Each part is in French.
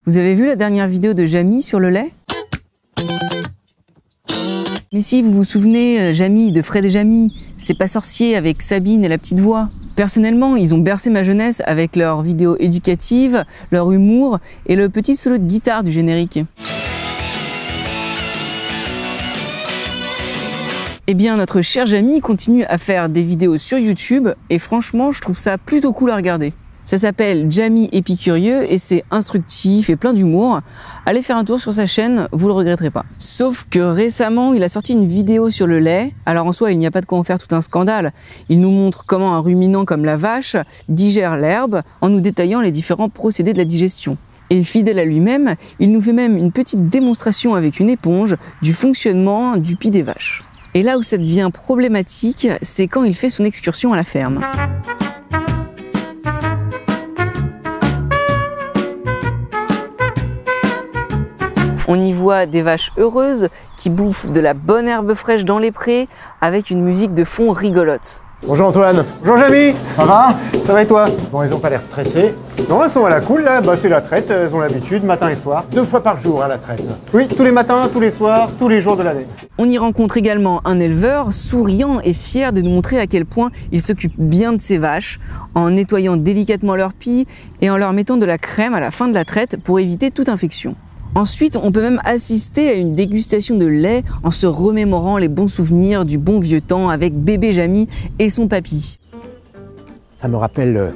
Vous avez vu la dernière vidéo de Jamy sur le lait? Mais si vous vous souvenez, Jamy de Fred et Jamy, C'est pas sorcier avec Sabine et la petite voix. Personnellement, ils ont bercé ma jeunesse avec leurs vidéos éducatives, leur humour et le petit solo de guitare du générique. Eh bien, notre cher Jamy continue à faire des vidéos sur YouTube et franchement, je trouve ça plutôt cool à regarder. Ça s'appelle Jamy Épicurieux et c'est instructif et plein d'humour. Allez faire un tour sur sa chaîne, vous le regretterez pas. Sauf que récemment, il a sorti une vidéo sur le lait. Alors en soi, il n'y a pas de quoi en faire tout un scandale. Il nous montre comment un ruminant comme la vache digère l'herbe en nous détaillant les différents procédés de la digestion. Et fidèle à lui-même, il nous fait même une petite démonstration avec une éponge du fonctionnement du pis des vaches. Et là où ça devient problématique, c'est quand il fait son excursion à la ferme. On y voit des vaches heureuses qui bouffent de la bonne herbe fraîche dans les prés avec une musique de fond rigolote. Bonjour Antoine. Bonjour Jamy. Ça va? Ça va et toi? Bon, ils ont pas l'air stressés. Non, elles sont à la cool là, bah, c'est la traite, elles ont l'habitude, matin et soir. 2 fois par jour à la traite. Oui, tous les matins, tous les soirs, tous les jours de l'année. On y rencontre également un éleveur souriant et fier de nous montrer à quel point il s'occupe bien de ses vaches, en nettoyant délicatement leur pis et en leur mettant de la crème à la fin de la traite pour éviter toute infection. Ensuite, on peut même assister à une dégustation de lait en se remémorant les bons souvenirs du bon vieux temps avec bébé Jamy et son papy. Ça me rappelle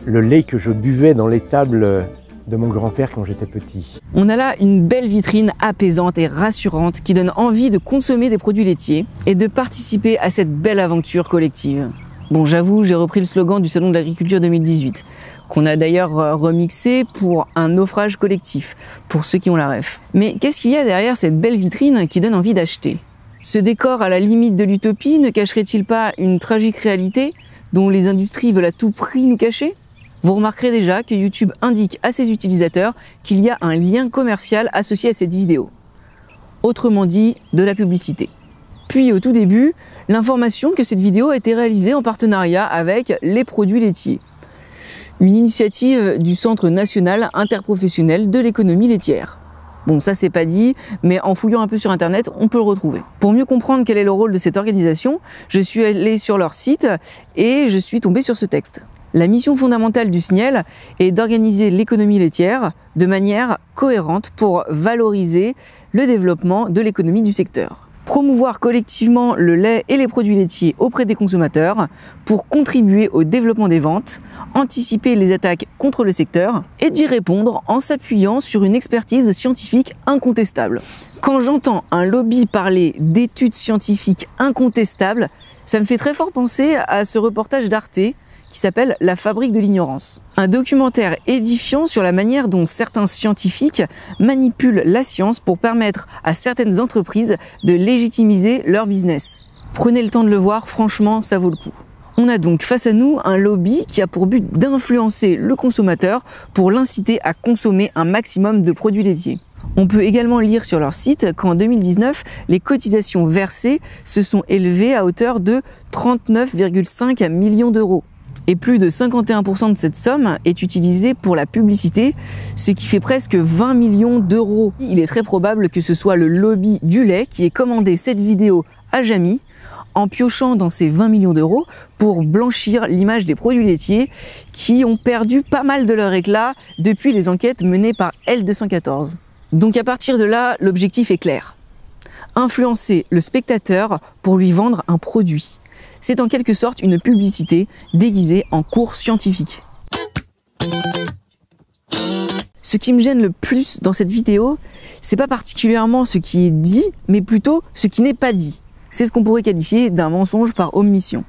le lait que je buvais dans l'étable de mon grand-père quand j'étais petit. On a là une belle vitrine apaisante et rassurante qui donne envie de consommer des produits laitiers et de participer à cette belle aventure collective. Bon, j'avoue, j'ai repris le slogan du Salon de l'Agriculture 2018, qu'on a d'ailleurs remixé pour un naufrage collectif, pour ceux qui ont la ref. Mais qu'est-ce qu'il y a derrière cette belle vitrine qui donne envie d'acheter? Ce décor à la limite de l'utopie ne cacherait-il pas une tragique réalité dont les industries veulent à tout prix nous cacher? Vous remarquerez déjà que YouTube indique à ses utilisateurs qu'il y a un lien commercial associé à cette vidéo. Autrement dit, de la publicité. Puis au tout début, l'information que cette vidéo a été réalisée en partenariat avec les produits laitiers. Une initiative du Centre national interprofessionnel de l'économie laitière. Bon, ça c'est pas dit, mais en fouillant un peu sur internet, on peut le retrouver. Pour mieux comprendre quel est le rôle de cette organisation, je suis allé sur leur site et je suis tombé sur ce texte. La mission fondamentale du SNIEL est d'organiser l'économie laitière de manière cohérente pour valoriser le développement de l'économie du secteur. Promouvoir collectivement le lait et les produits laitiers auprès des consommateurs pour contribuer au développement des ventes, anticiper les attaques contre le secteur et d'y répondre en s'appuyant sur une expertise scientifique incontestable. Quand j'entends un lobby parler d'études scientifiques incontestables, ça me fait très fort penser à ce reportage d'Arte qui s'appelle « La fabrique de l'ignorance ». Un documentaire édifiant sur la manière dont certains scientifiques manipulent la science pour permettre à certaines entreprises de légitimiser leur business. Prenez le temps de le voir, franchement, ça vaut le coup. On a donc face à nous un lobby qui a pour but d'influencer le consommateur pour l'inciter à consommer un maximum de produits laitiers. On peut également lire sur leur site qu'en 2019, les cotisations versées se sont élevées à hauteur de 39,5 millions d'euros. Et plus de 51% de cette somme est utilisée pour la publicité, ce qui fait presque 20 millions d'euros. Il est très probable que ce soit le lobby du lait qui ait commandé cette vidéo à Jamy en piochant dans ces 20 millions d'euros pour blanchir l'image des produits laitiers qui ont perdu pas mal de leur éclat depuis les enquêtes menées par L214. Donc à partir de là, l'objectif est clair. Influencer le spectateur pour lui vendre un produit. C'est en quelque sorte une publicité déguisée en cours scientifique. Ce qui me gêne le plus dans cette vidéo, c'est pas particulièrement ce qui est dit, mais plutôt ce qui n'est pas dit. C'est ce qu'on pourrait qualifier d'un mensonge par omission.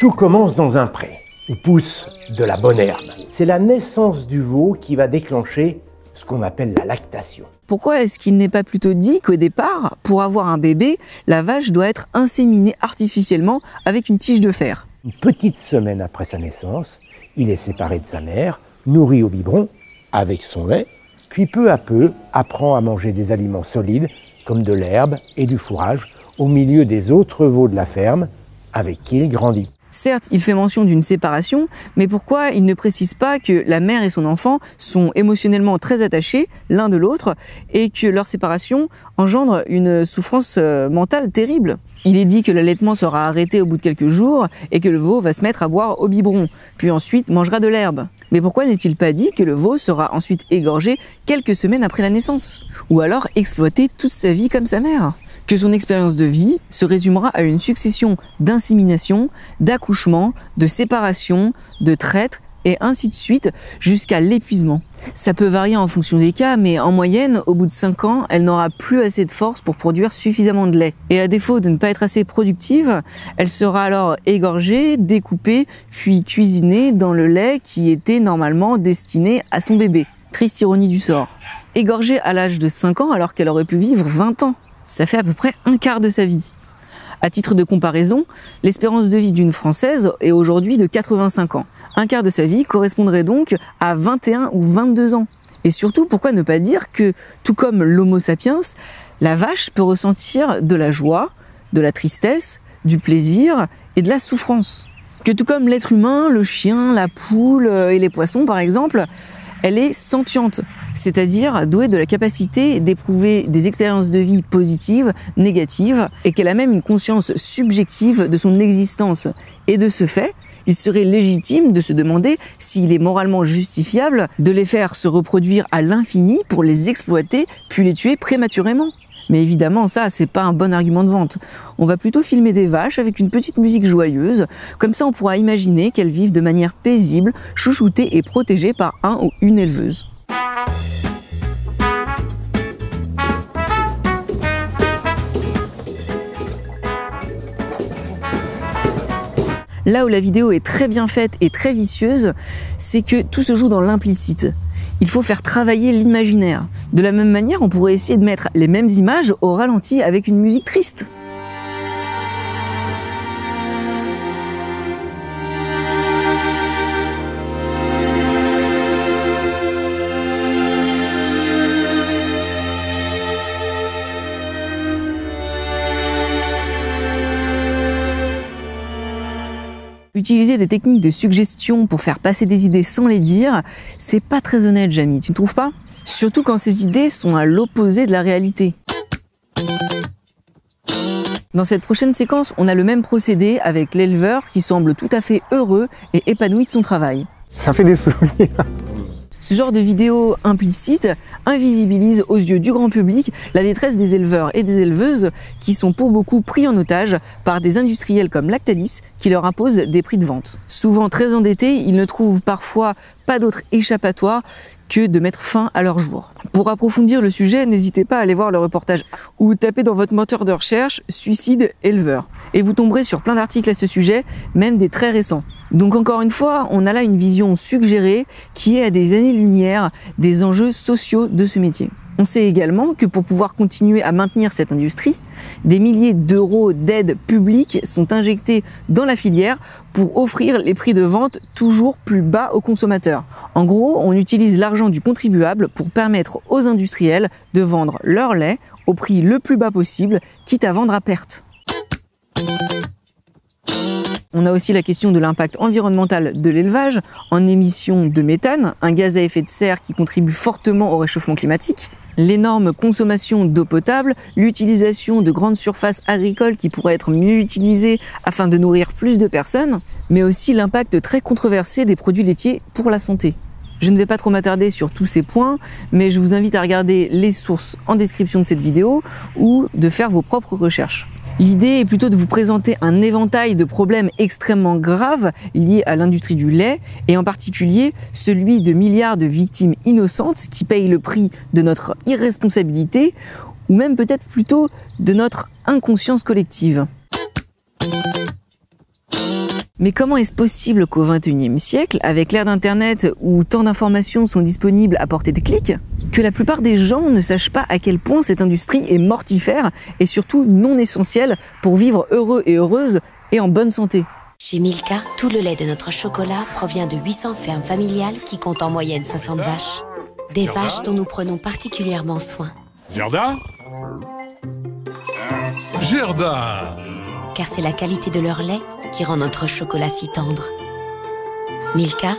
Tout commence dans un pré, où pousse de la bonne herbe. C'est la naissance du veau qui va déclencher ce qu'on appelle la lactation. Pourquoi est-ce qu'il n'est pas plutôt dit qu'au départ, pour avoir un bébé, la vache doit être inséminée artificiellement avec une tige de fer? Une petite semaine après sa naissance, il est séparé de sa mère, nourri au biberon, avec son lait, puis peu à peu apprend à manger des aliments solides, comme de l'herbe et du fourrage, au milieu des autres veaux de la ferme, avec qui il grandit. Certes, il fait mention d'une séparation, mais pourquoi il ne précise pas que la mère et son enfant sont émotionnellement très attachés l'un de l'autre et que leur séparation engendre une souffrance mentale terrible? Il est dit que l'allaitement sera arrêté au bout de quelques jours et que le veau va se mettre à boire au biberon, puis ensuite mangera de l'herbe. Mais pourquoi n'est-il pas dit que le veau sera ensuite égorgé quelques semaines après la naissance? Ou alors exploité toute sa vie comme sa mère? Que son expérience de vie se résumera à une succession d'inséminations, d'accouchements, de séparations, de traîtres, et ainsi de suite jusqu'à l'épuisement. Ça peut varier en fonction des cas, mais en moyenne, au bout de 5 ans, elle n'aura plus assez de force pour produire suffisamment de lait. Et à défaut de ne pas être assez productive, elle sera alors égorgée, découpée, puis cuisinée dans le lait qui était normalement destiné à son bébé. Triste ironie du sort. Égorgée à l'âge de 5 ans alors qu'elle aurait pu vivre 20 ans. Ça fait à peu près un quart de sa vie. À titre de comparaison, l'espérance de vie d'une Française est aujourd'hui de 85 ans. Un quart de sa vie correspondrait donc à 21 ou 22 ans. Et surtout, pourquoi ne pas dire que, tout comme l'Homo sapiens, la vache peut ressentir de la joie, de la tristesse, du plaisir et de la souffrance. Que tout comme l'être humain, le chien, la poule et les poissons par exemple, elle est sentiente, c'est-à-dire douée de la capacité d'éprouver des expériences de vie positives, négatives, et qu'elle a même une conscience subjective de son existence. Et de ce fait, il serait légitime de se demander s'il est moralement justifiable de les faire se reproduire à l'infini pour les exploiter, puis les tuer prématurément. Mais évidemment, ça, c'est pas un bon argument de vente. On va plutôt filmer des vaches avec une petite musique joyeuse, comme ça on pourra imaginer qu'elles vivent de manière paisible, chouchoutées et protégées par un ou une éleveuse. Là où la vidéo est très bien faite et très vicieuse, c'est que tout se joue dans l'implicite. Il faut faire travailler l'imaginaire. De la même manière, on pourrait essayer de mettre les mêmes images au ralenti avec une musique triste. Utiliser des techniques de suggestion pour faire passer des idées sans les dire, c'est pas très honnête, Jamy, tu ne trouves pas? Surtout quand ces idées sont à l'opposé de la réalité. Dans cette prochaine séquence, on a le même procédé avec l'éleveur qui semble tout à fait heureux et épanoui de son travail. Ça fait des souvenirs. Ce genre de vidéo implicite invisibilise aux yeux du grand public la détresse des éleveurs et des éleveuses qui sont pour beaucoup pris en otage par des industriels comme Lactalis qui leur imposent des prix de vente. Souvent très endettés, ils ne trouvent parfois pas d'autre échappatoire que de mettre fin à leur jour. Pour approfondir le sujet, n'hésitez pas à aller voir le reportage ou tapez dans votre moteur de recherche « Suicide éleveur » et vous tomberez sur plein d'articles à ce sujet, même des très récents. Donc encore une fois, on a là une vision suggérée qui est à des années-lumière des enjeux sociaux de ce métier. On sait également que pour pouvoir continuer à maintenir cette industrie, des milliers d'euros d'aides publiques sont injectés dans la filière pour offrir les prix de vente toujours plus bas aux consommateurs. En gros, on utilise l'argent du contribuable pour permettre aux industriels de vendre leur lait au prix le plus bas possible, quitte à vendre à perte. On a aussi la question de l'impact environnemental de l'élevage en émissions de méthane, un gaz à effet de serre qui contribue fortement au réchauffement climatique, l'énorme consommation d'eau potable, l'utilisation de grandes surfaces agricoles qui pourraient être mieux utilisées afin de nourrir plus de personnes, mais aussi l'impact très controversé des produits laitiers pour la santé. Je ne vais pas trop m'attarder sur tous ces points, mais je vous invite à regarder les sources en description de cette vidéo ou de faire vos propres recherches. L'idée est plutôt de vous présenter un éventail de problèmes extrêmement graves liés à l'industrie du lait, et en particulier celui de milliards de victimes innocentes qui payent le prix de notre irresponsabilité, ou même peut-être plutôt de notre inconscience collective. Mais comment est-ce possible qu'au XXIe siècle, avec l'ère d'Internet où tant d'informations sont disponibles à portée de clic, que la plupart des gens ne sachent pas à quel point cette industrie est mortifère et surtout non essentielle pour vivre heureux et heureuse et en bonne santé? Chez Milka, tout le lait de notre chocolat provient de 800 fermes familiales qui comptent en moyenne 60 vaches. Des vaches dont nous prenons particulièrement soin. Gerda ? Gerda ! Car c'est la qualité de leur lait qui rend notre chocolat si tendre. Milka,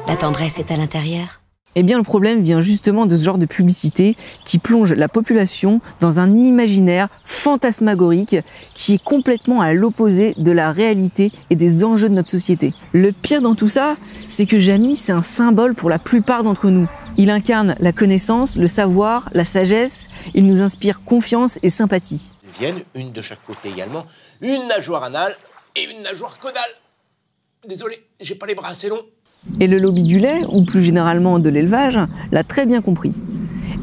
la tendresse est à l'intérieur. Eh bien, le problème vient justement de ce genre de publicité qui plonge la population dans un imaginaire fantasmagorique qui est complètement à l'opposé de la réalité et des enjeux de notre société. Le pire dans tout ça, c'est que Jamy, c'est un symbole pour la plupart d'entre nous. Il incarne la connaissance, le savoir, la sagesse, il nous inspire confiance et sympathie. Viennent, une de chaque côté également, une nageoire anale et une nageoire caudale. Désolé, j'ai pas les bras assez longs. Et le lobby du lait, ou plus généralement de l'élevage, l'a très bien compris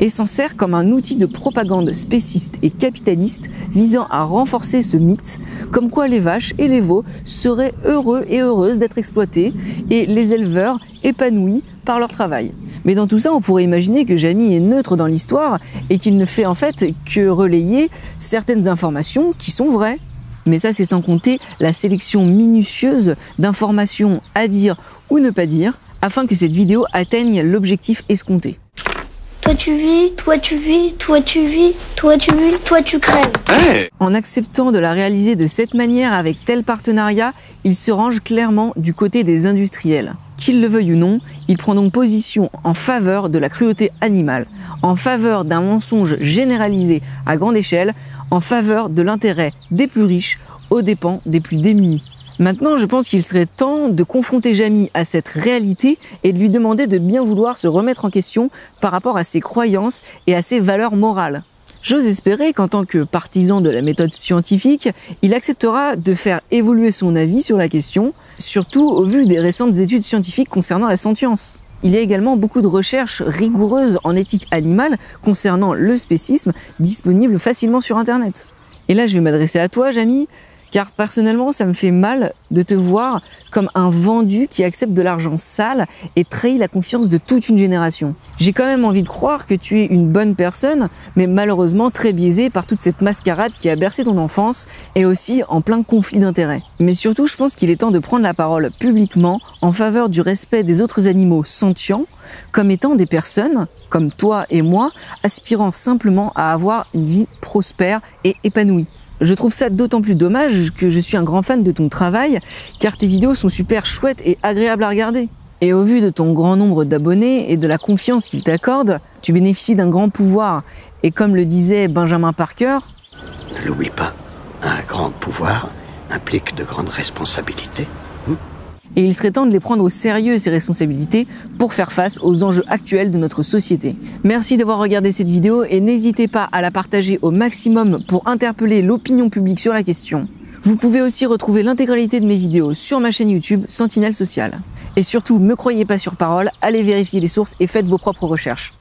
et s'en sert comme un outil de propagande spéciste et capitaliste visant à renforcer ce mythe comme quoi les vaches et les veaux seraient heureux et heureuses d'être exploités et les éleveurs épanouis par leur travail. Mais dans tout ça, on pourrait imaginer que Jamy est neutre dans l'histoire et qu'il ne fait en fait que relayer certaines informations qui sont vraies. Mais ça, c'est sans compter la sélection minutieuse d'informations à dire ou ne pas dire afin que cette vidéo atteigne l'objectif escompté. Toi tu vis, toi tu vis, toi tu vis, toi tu vis, toi tu crèves. En acceptant de la réaliser de cette manière avec tel partenariat, il se range clairement du côté des industriels. Qu'il le veuille ou non, il prend donc position en faveur de la cruauté animale, en faveur d'un mensonge généralisé à grande échelle, en faveur de l'intérêt des plus riches aux dépens des plus démunis. Maintenant, je pense qu'il serait temps de confronter Jamy à cette réalité et de lui demander de bien vouloir se remettre en question par rapport à ses croyances et à ses valeurs morales. J'ose espérer qu'en tant que partisan de la méthode scientifique, il acceptera de faire évoluer son avis sur la question, surtout au vu des récentes études scientifiques concernant la sentience. Il y a également beaucoup de recherches rigoureuses en éthique animale concernant le spécisme disponibles facilement sur Internet. Et là, je vais m'adresser à toi, Jamy, car personnellement, ça me fait mal de te voir comme un vendu qui accepte de l'argent sale et trahit la confiance de toute une génération. J'ai quand même envie de croire que tu es une bonne personne, mais malheureusement très biaisée par toute cette mascarade qui a bercé ton enfance et aussi en plein conflit d'intérêts. Mais surtout, je pense qu'il est temps de prendre la parole publiquement en faveur du respect des autres animaux sentients comme étant des personnes, comme toi et moi, aspirant simplement à avoir une vie prospère et épanouie. Je trouve ça d'autant plus dommage que je suis un grand fan de ton travail, car tes vidéos sont super chouettes et agréables à regarder. Et au vu de ton grand nombre d'abonnés et de la confiance qu'ils t'accordent, tu bénéficies d'un grand pouvoir. Et comme le disait Benjamin Parker, « Ne l'oublie pas, un grand pouvoir implique de grandes responsabilités. » Et il serait temps de les prendre au sérieux, ces responsabilités, pour faire face aux enjeux actuels de notre société. Merci d'avoir regardé cette vidéo et n'hésitez pas à la partager au maximum pour interpeller l'opinion publique sur la question. Vous pouvez aussi retrouver l'intégralité de mes vidéos sur ma chaîne YouTube Sentinelle Sociale. Et surtout, ne me croyez pas sur parole, allez vérifier les sources et faites vos propres recherches.